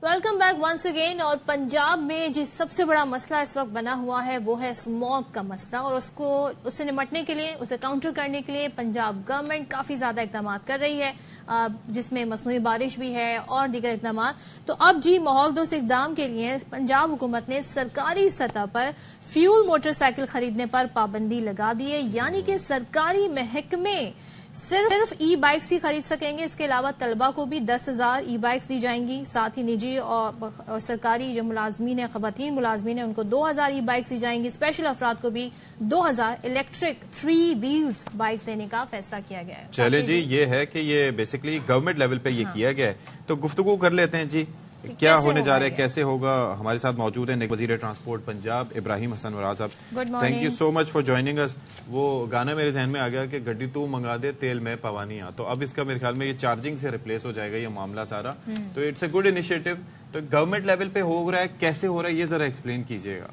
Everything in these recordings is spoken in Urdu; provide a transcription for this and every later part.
Welcome back once again. اور پنجاب میں جس سب سے بڑا مسئلہ اس وقت بنا ہوا ہے وہ ہے اسموگ کا مسئلہ، اور اس سے نمٹنے کے لیے، اسے کاؤنٹر کرنے کے لیے پنجاب گورنمنٹ کافی زیادہ اقدامات کر رہی ہے، جس میں مصنوعی بارش بھی ہے اور دیگر اقدامات. تو اب ماحول دوست اقدام کے لیے پنجاب حکومت نے سرکاری سطح پر فیول موٹر سائیکل خریدنے پر پابندی لگا دی ہے، یعنی کہ سرکاری محکمے صرف ای بائکس ہی خرید سکیں گے. اس کے علاوہ طلبہ کو بھی 10,000 ای بائکس دی جائیں گی. ساتھ ہی نجی اور سرکاری جو ملازمین ہیں، خواتین ملازمین ہیں، ان کو 2,000 ای بائکس دی جائیں گی. اسپیشل افراد کو بھی 2,000 الیکٹرک 3 ویلز بائکس دینے کا فیصلہ کیا گیا ہے. چلے جی، یہ ہے کہ یہ بیسکلی گورنمنٹ لیول پہ یہ کیا گیا ہے. تو گفتگو کر لیتے ہیں جی کیا ہونے جا رہا ہے، کیسے ہوگا. ہمارے ساتھ موجود ہیں وزیر ٹرانسپورٹ پنجاب ابراہیم حسن وراز صاحب. Thank you so much for joining us. وہ گانا میرے ذہن میں آ گیا کہ گڈی تو منگا دے تیل میں پوانی آ. تو اب اس کا میرے خیال میں یہ چارجنگ سے ریپلیس ہو جائے گا یہ معاملہ سارا. تو اٹس اے گڈ انیشیٹو. تو گورنمنٹ لیول پہ ہو رہا ہے، کیسے ہو رہا ہے یہ ذرا ایکسپلین کیجیے گا.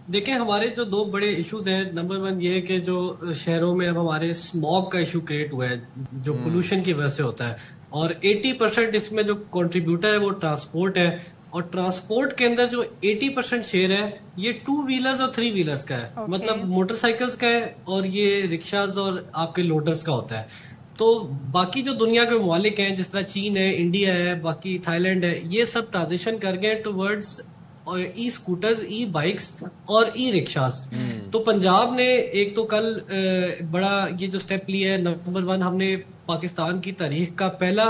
دیکھیں، ہمارے جو دو بڑے ایشوز ہیں، نمبر 1 یہ ہے کہ جو شہروں میں اب ہمارے اسموگ کا ایشو کریٹ ہوا ہے جو پولوشن کی وجہ سے ہوتا ہے، اور 80% اس میں جو کنٹریبیوٹر ہے وہ ٹرانسپورٹ ہے. اور ٹرانسپورٹ کے اندر جو 80% شیئر ہے یہ 2 ویلرز اور 3 ویلرز کا ہے. مطلب موٹر سائیکلز کا ہے اور یہ رکشاز اور آپ کے لوڈرز کا ہوتا ہے. تو باقی جو دنیا کے ممالک ہیں جس طرح چین ہے، انڈیا ہے، باقی تھائی لینڈ ہے، یہ سب ٹرانزیشن کر گئے ٹورڈز ای اسکوٹرز، ای بائکس اور ای رکشاز. تو پنجاب نے ایک تو کل بڑا یہ جو سٹیپ لیا ہے، نمبر 1 ہم نے پاکستان کی تاریخ کا پہلا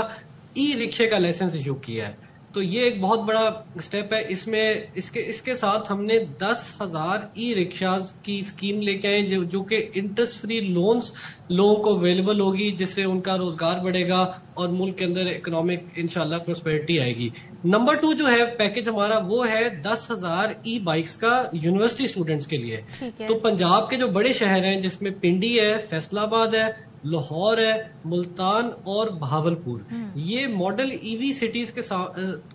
ای رکشے کا لائسنس ایشو کیا ہے. تو یہ ایک بہت بڑا سٹیپ ہے. اس کے ساتھ ہم نے 10,000 ای رکشاز کی اسکیم لے کے آئے جو کہ انٹرسٹ فری لونز لوگوں کو اویلیبل ہوگی، جس سے ان کا روزگار بڑھے گا اور ملک کے اندر اکنامک انشاءاللہ پراسپیرٹی آئے گی. نمبر 2 جو ہے پیکج ہمارا وہ ہے 10,000 ای بائکس کا یونیورسٹی اسٹوڈنٹس کے لیے. تو پنجاب کے جو بڑے شہر ہیں جس میں پنڈی ہے، فیصل آباد ہے، لاہور ہے، ملتان اور بہاولپور، یہ ماڈل ای وی سٹیز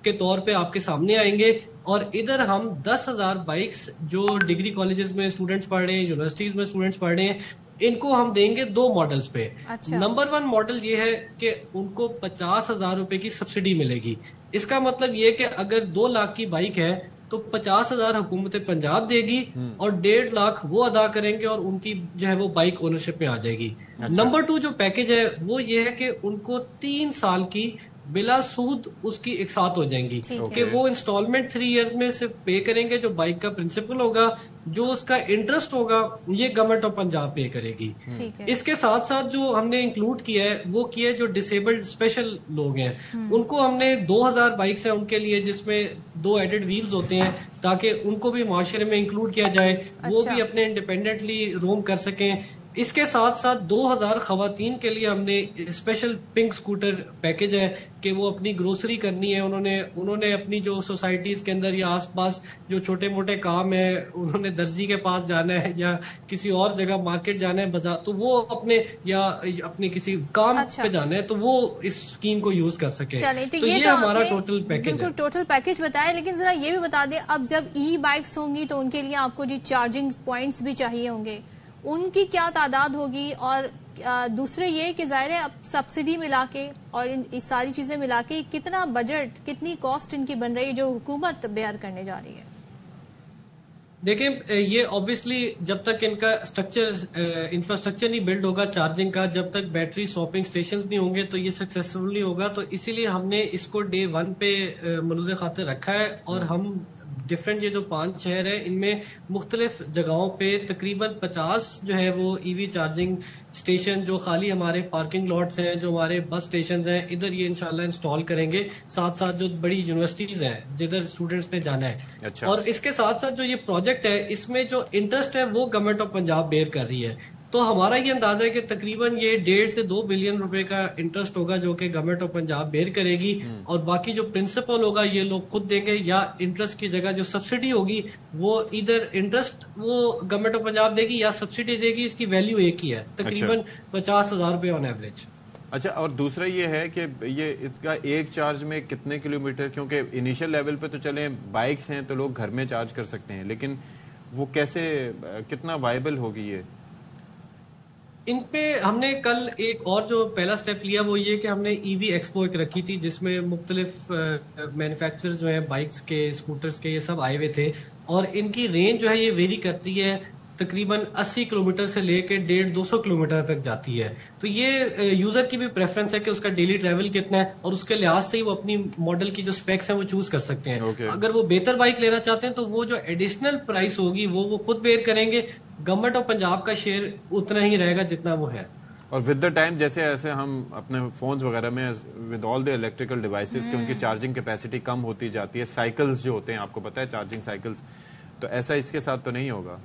کے طور پہ آپ کے سامنے آئیں گے. اور ادھر ہم 10,000 بائکس جو ڈگری کالجز میں اسٹوڈنٹس پڑھ رہے ہیں، یونیورسٹیز میں اسٹوڈنٹس پڑھ رہے ہیں، ان کو ہم دیں گے 2 ماڈلز پہ. نمبر 1 ماڈل یہ ہے کہ ان کو 50,000 روپے کی سبسڈی ملے گی. اس کا مطلب یہ کہ اگر 2 لاکھ کی بائک ہے تو 50,000 حکومت پنجاب دے گی اور 1.5 لاکھ وہ ادا کریں گے اور ان کی جو ہے وہ بائک اونرشپ میں آ جائے گی. نمبر 2 جو پیکج ہے وہ یہ ہے کہ ان کو 3 سال کی بلا سود اس کی ایک ساتھ ہو جائیں گی کہ وہ انسٹالمنٹ 3 ایئرز میں صرف پے کریں گے. جو بائک کا پرنسپل ہوگا، جو اس کا انٹرسٹ ہوگا، یہ گورنمنٹ آف پنجاب پے کرے گی. اس کے ساتھ ساتھ جو ہم نے انکلوڈ کیا ہے وہ کیا ہے جو ڈسیبلڈ اسپیشل لوگ ہیں ان کو ہم نے 2,000 بائکس ہیں ان کے لیے، جس میں 2 ایڈڈ ویلز ہوتے ہیں تاکہ ان کو بھی معاشرے میں انکلوڈ کیا جائے، وہ بھی اپنے انڈیپینڈنٹلی روم کر سکیں. اس کے ساتھ ساتھ 2,000 خواتین کے لیے ہم نے اسپیشل پنک سکوٹر پیکج ہے کہ وہ اپنی گروسری کرنی ہے، انہوں نے اپنی جو سوسائٹیز کے اندر یا آس پاس جو چھوٹے موٹے کام ہیں، انہوں نے درزی کے پاس جانا ہے یا کسی اور جگہ مارکیٹ جانا ہے بازار، تو وہ اپنے کسی کام پہ جانا ہے تو وہ اس اسکیم کو یوز کر سکے. تو یہ ہمارا ٹوٹل پیکج ہے. بالکل ٹوٹل پیکج بتایا، لیکن ذرا یہ بھی بتا دیں اب جب ای بائکس ہوں گی تو ان کے لیے آپ کو چارجنگ پوائنٹس بھی چاہیے ہوں گے، ان کی کیا تعداد ہوگی؟ اور دوسرے یہ کہ ظاہر ہے اب سبسڈی ملا کے اور ان ساری چیزیں ملا کے کتنا بجٹ، کتنی کاسٹ ان کی بن رہی ہے جو حکومت بیئر کرنے جا رہی ہے؟ دیکھیں، یہ obviously جب تک ان کا انفراسٹرکچر نہیں بلڈ ہوگا چارجنگ کا، جب تک بیٹری سواپنگ سٹیشنز نہیں ہوں گے تو یہ سکسیسفل نہیں ہوگا. تو اسی لیے ہم نے اس کو ڈے 1 پہ ملوز خاطر رکھا ہے، اور ہم ڈفرینٹ یہ جو 5 شہر ہیں ان میں مختلف جگہوں پہ تقریباً 50 جو ہے وہ ای وی چارجنگ اسٹیشن جو خالی ہمارے پارکنگ لاٹس ہیں، جو ہمارے بس اسٹیشنز ہیں، ادھر یہ انشاءاللہ انسٹال کریں گے. ساتھ ساتھ جو بڑی یونیورسٹیز ہیں جدھر اسٹوڈنٹس نے جانا ہے. اور اس کے ساتھ ساتھ جو یہ پروجیکٹ ہے اس میں جو انٹرسٹ ہے وہ گورنمنٹ آف پنجاب بیئر کر رہی ہے. تو ہمارا یہ اندازہ ہے کہ تقریباً یہ 1.5 سے 2 بلین روپے کا انٹرسٹ ہوگا جو کہ گورنمنٹ آف پنجاب بیئر کرے گی، اور باقی جو پرنسپل ہوگا یہ لوگ خود دیں گے، یا انٹرسٹ کی جگہ جو سبسڈی ہوگی وہ ادھر انٹرسٹ وہ گورنمنٹ آف پنجاب دے گی یا سبسڈی دے گی. اس کی ویلیو ایک ہی ہے، تقریباً 50,000 روپے آن ایوریج. اچھا، اور دوسرا یہ ہے کہ یہ اس کا ایک چارج میں کتنے کلومیٹر، کیونکہ انیشل لیول پہ تو چلیں بائکس ہیں تو لوگ گھر میں چارج کر سکتے ہیں، لیکن وہ کیسے، کتنا وائبل ہوگی یہ؟ ان پہ ہم نے کل ایک اور جو پہلا سٹیپ لیا وہ یہ کہ ہم نے ای وی ایکسپو ایک رکھی تھی، جس میں مختلف مینوفیکچرر جو ہیں بائکس کے، اسکوٹرز کے، یہ سب آئے ہوئے تھے، اور ان کی رینج جو ہے یہ ویری کرتی ہے، تقریباً 80 کلومیٹر سے لے کے 150-200 کلومیٹر تک جاتی ہے. تو یہ یوزر کی بھی پریفرنس ہے کہ اس کا ڈیلی ٹریول کتنا ہے، اور اس کے لحاظ سے ہی وہ اپنی ماڈل کی جو سپیکس ہیں وہ چوز کر سکتے ہیں. اگر وہ بہتر بائک لینا چاہتے ہیں تو وہ جو ایڈیشنل پرائس ہوگی وہ خود بیئر کریں گے. گورنمنٹ آف پنجاب کا شیئر اتنا ہی رہے گا جتنا وہ ہے. اور ود دا ٹائم جیسے ایسے ہم اپنے فونز وغیرہ میں with all the electrical devices کی ان کی چارجنگ کیپیسٹی کم ہوتی جاتی ہے، سائیکلز جو ہوتے ہیں آپ کو پتا ہے چارجنگ سائیکلز، تو ایسا اس کے ساتھ تو نہیں ہوگا؟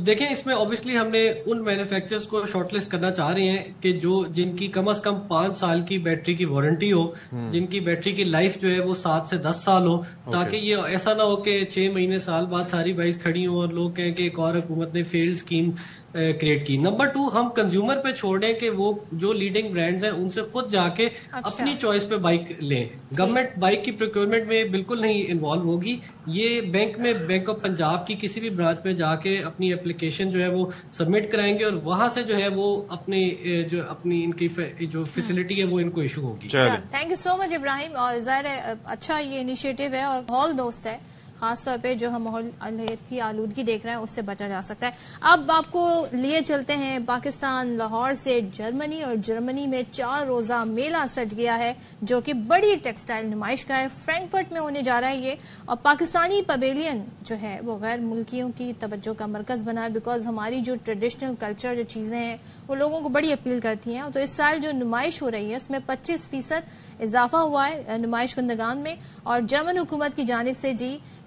دیکھیں اس میں اوبیسلی ہم نے ان مینوفیکچررز کو شارٹ لسٹ کرنا چاہ رہے ہیں کہ جن کی کم از کم 5 سال کی بیٹری کی وارنٹی ہو، جن کی بیٹری کی لائف جو ہے وہ 7 سے 10 سال ہو، تاکہ یہ ایسا نہ ہو کہ 6 مہینے سال بعد ساری بائکس کھڑی ہوں اور لوگ کہیں کہ ایک اور حکومت نے فیلڈ اسکیم کریٹ کی. نمبر 2 ہم کنزیومر پہ چھوڑ دیں کہ وہ جو لیڈنگ برانڈز ہیں ان سے خود جا کے اپنی چوائس پہ بائک لیں. گورنمنٹ بائک کی پروکیورمنٹ میں بالکل نہیں انوالو ہوگی. یہ بینک آف پنجاب کی کسی بھی برانچ میں جا کے اپنی اپلیکیشن جو ہے وہ سبمٹ کرائیں گے، اور وہاں سے جو ہے وہ اپنی ان کی جو فیسلٹی ہے وہ ان کو ایشو ہوگی. تھینک یو سو مچ ابراہیم. اور ظاہر ہے اچھا یہ انیشیٹو ہے اور ماحول دوست ہے، خاص طور پہ جو ہم ماحولیاتی آلودگی دیکھ رہے ہیں اس سے بچا جا سکتا ہے. اب آپ کو لیے چلتے ہیں پاکستان لاہور سے جرمنی، اور جرمنی میں 4 روزہ میلہ سج گیا ہے جو کہ بڑی ٹیکسٹائل نمائش کا ہے. فرینکفرٹ میں ہونے جا رہا ہے یہ، اور پاکستانی پویلین جو ہے وہ غیر ملکیوں کی توجہ کا مرکز بنا ہے، بیکاز ہماری جو ٹریڈیشنل کلچر جو چیزیں ہیں وہ لوگوں کو بڑی اپیل کرتی ہیں. تو اس سال جو نمائش ہو رہی ہے اس میں 25% اضافہ ہوا ہے نمائش کنندگان میں، اور جرمن حکومت کی جانب سے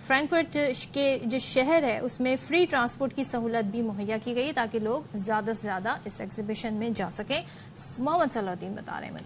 فرینکفرٹ کے جو شہر ہے اس میں فری ٹرانسپورٹ کی سہولت بھی مہیا کی گئی تاکہ لوگ زیادہ سے زیادہ اس ایگزیبیشن میں جا سکیں. محمد صلاح الدین بتا رہے ہیں مزید.